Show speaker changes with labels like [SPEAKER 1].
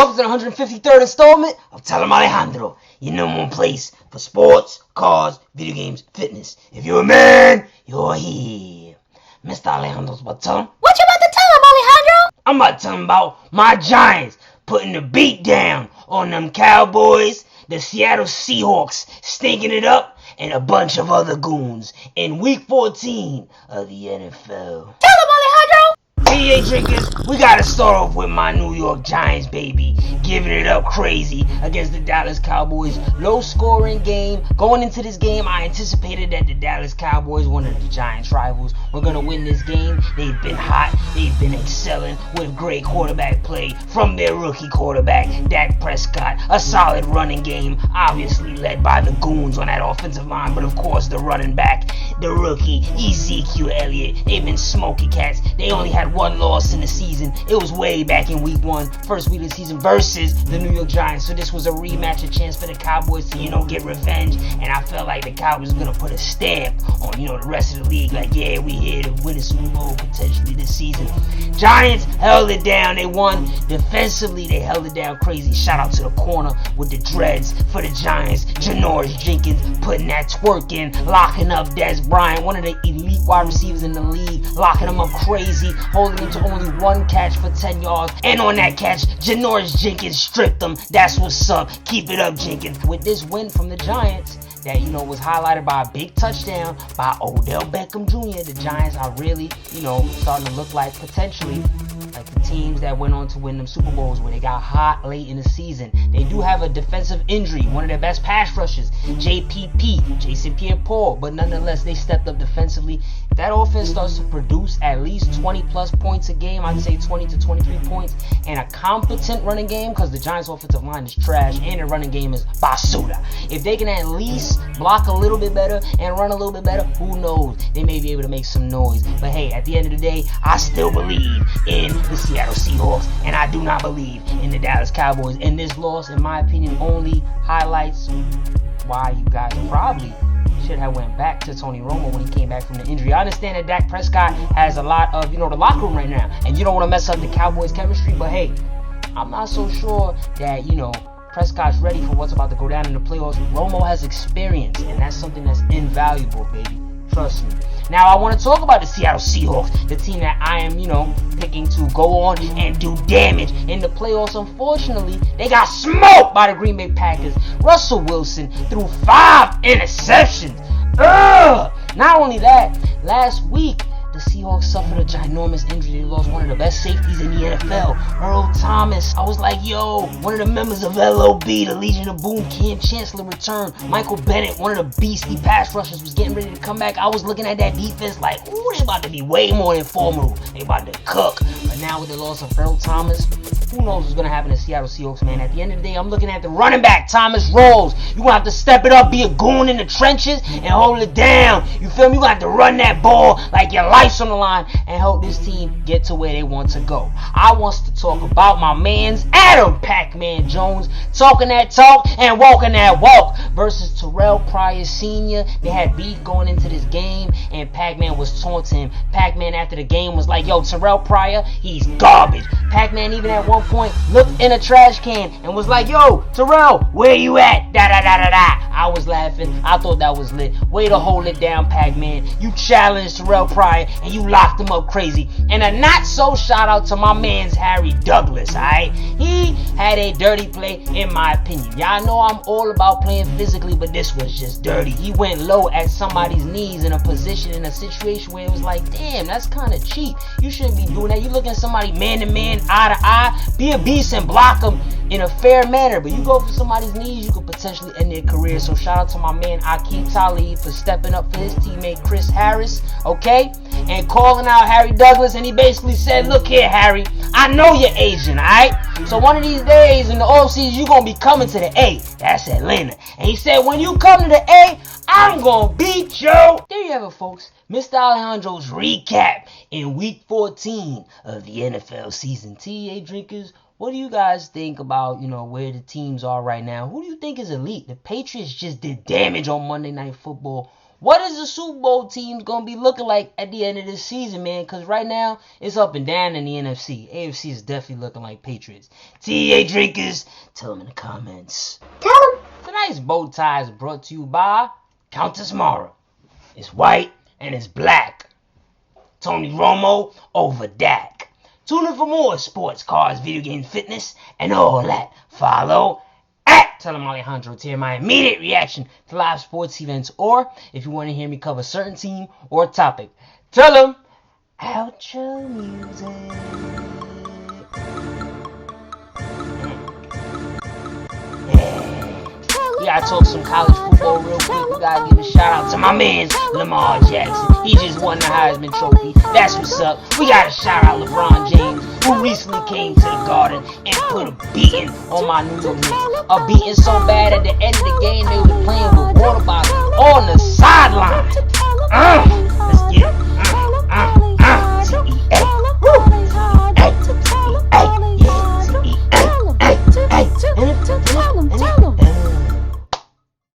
[SPEAKER 1] Welcome to the 153rd installment of Em Alejandro, your number one place for sports, cars, video games, fitness. If you're a man, you're here. Mr. Alejandro's about to tell him.
[SPEAKER 2] What you about to tell him, Alejandro?
[SPEAKER 1] I'm about to tell him about my Giants putting the beat down on them Cowboys, the Seattle Seahawks stinking it up, and a bunch of other goons in Week 14 of the NFL.
[SPEAKER 2] Tell him, Alejandro!
[SPEAKER 1] PA drinkers, we gotta start off with my New York Giants, baby. Giving it up crazy against the Dallas Cowboys. Low scoring game. Going into this game, I anticipated that the Dallas Cowboys, one of the Giants' rivals, were gonna win this game. They've been hot. They've been excelling with great quarterback play from their rookie quarterback, Dak Prescott. A solid running game, obviously led by the goons on that offensive line, but of course the running back, the rookie, Ezekiel Elliott. They've been smoky cats. They only had one loss in the season. It was way back in week 1, first week of the season, versus the New York Giants. So this was a rematch, a chance for the Cowboys to, get revenge. And I felt like the Cowboys were going to put a stamp on, the rest of the league. Like, yeah, we here to win a Super Bowl potentially this season. Giants held it down. They won. Defensively, they held it down crazy. Shout out to the corner with the dreads for the Giants. Janoris, Jenkins putting that twerk in, locking up Bryant, one of the elite wide receivers in the league, locking him up crazy, holding him to only one catch for 10 yards. And on that catch, Janoris Jenkins stripped him. That's what's up. Keep it up, Jenkins. With this win from the Giants, that, was highlighted by a big touchdown by Odell Beckham Jr., the Giants are really, starting to look like potentially like the teams that went on to win them Super Bowls where they got hot late in the season. They do have a defensive injury, one of their best pass rushers, JPP, Jason Pierre, but nonetheless, they stepped up defensively. If that offense starts to produce at least 20 plus points a game, I'd say 20 to 23 points, and a competent running game, because the Giants' offensive line is trash and their running game is basura. If they can at least block a little bit better and run a little bit better, who knows? They may be able to make some noise. But hey, at the end of the day, I still believe in the Seattle Seahawks, and I do not believe in the Dallas Cowboys. And this loss, in my opinion, only highlights why you guys probably should have went back to Tony Romo when he came back from the injury. I understand that Dak Prescott has a lot of, the locker room right now, and you don't want to mess up the Cowboys' chemistry, but hey, I'm not so sure that, Prescott's ready for what's about to go down in the playoffs. Romo has experience, and that's something that's invaluable, baby. Trust me. Now, I want to talk about the Seattle Seahawks, the team that I am, picking to go on and do damage in the playoffs. Unfortunately, they got smoked by the Green Bay Packers. Russell Wilson threw 5 interceptions. Not only that, last week, the Seahawks suffered a ginormous injury. They lost one of the best safeties in the NFL, Earl Thomas. I was like, yo, one of the members of LOB, the Legion of Boom Camp, Chancellor returned. Michael Bennett, one of the beastly pass rushers, was getting ready to come back. I was looking at that defense like, ooh, they about to be way more than formidable. They about to cook. But now with the loss of Earl Thomas, who knows what's going to happen to Seattle Seahawks, man. At the end of the day, I'm looking at the running back, Thomas Rawls. You're going to have to step it up, be a goon in the trenches, and hold it down. You feel me? You're going to have to run that ball like your life's on the line and help this team get to where they want to go. I want to talk about my man's Adam Pacman Jones, talking that talk and walking that walk, versus Terrelle Pryor Sr. They had beef going into this game, and Pacman was taunting him. Pacman, after the game, was like, yo, Terrelle Pryor, he's garbage. Pacman even at one point looked in a trash can and was like, yo, Terrelle, where you at? I was laughing. I thought that was lit. Way to hold it down, Pacman. You challenged Terrelle Pryor and you locked him up crazy. And a not so shout out to my man's Harry Douglas, alright? He had a dirty play, in my opinion. Y'all know I'm all about playing physically, but this was just dirty. He went low at somebody's knees in a position, in a situation where it was like, damn, that's kind of cheap. You shouldn't be doing that. You looking at somebody man to man, eye to eye, be a beast and block them in a fair manner. But you go for somebody's knees, you could potentially end their career. So shout out to my man Aqib Talib for stepping up for his teammate Chris Harris, okay? And calling out Harry Douglas, and he basically said, look here, Harry, I know you're Asian, alright? So one of these days in the offseason, you're going to be coming to the A. That's Atlanta. And he said, when you come to the A, I'm going to beat you. There you have it, folks. Mr. Alejandro's recap in Week 14 of the NFL season. TA drinkers, what do you guys think about, where the teams are right now? Who do you think is elite? The Patriots just did damage on Monday Night Football. What is the Super Bowl teams going to be looking like at the end of this season, man? Because right now, it's up and down in the NFC. AFC is definitely looking like Patriots. TA drinkers, tell them in the comments.
[SPEAKER 2] Tell them.
[SPEAKER 1] Tonight's bow tie is brought to you by Countess Mara. It's white and it's black. Tony Romo over Dak. Tune in for more sports, cars, video games, fitness, and all that. Follow at Em Alejandro to hear my immediate reaction to live sports events, or if you want to hear me cover a certain team or topic. Tell them outro music. We gotta talk some college football real quick. We gotta give a shout out to my man Lamar Jackson. He just won the Heisman Trophy. That's what's up. We gotta shout out LeBron James, who recently came to the Garden and put a beating on my New York Knicks. A beating so bad at the end of the game they were playing with water bottles on the sideline. Let's get it. T-E-A. Woo.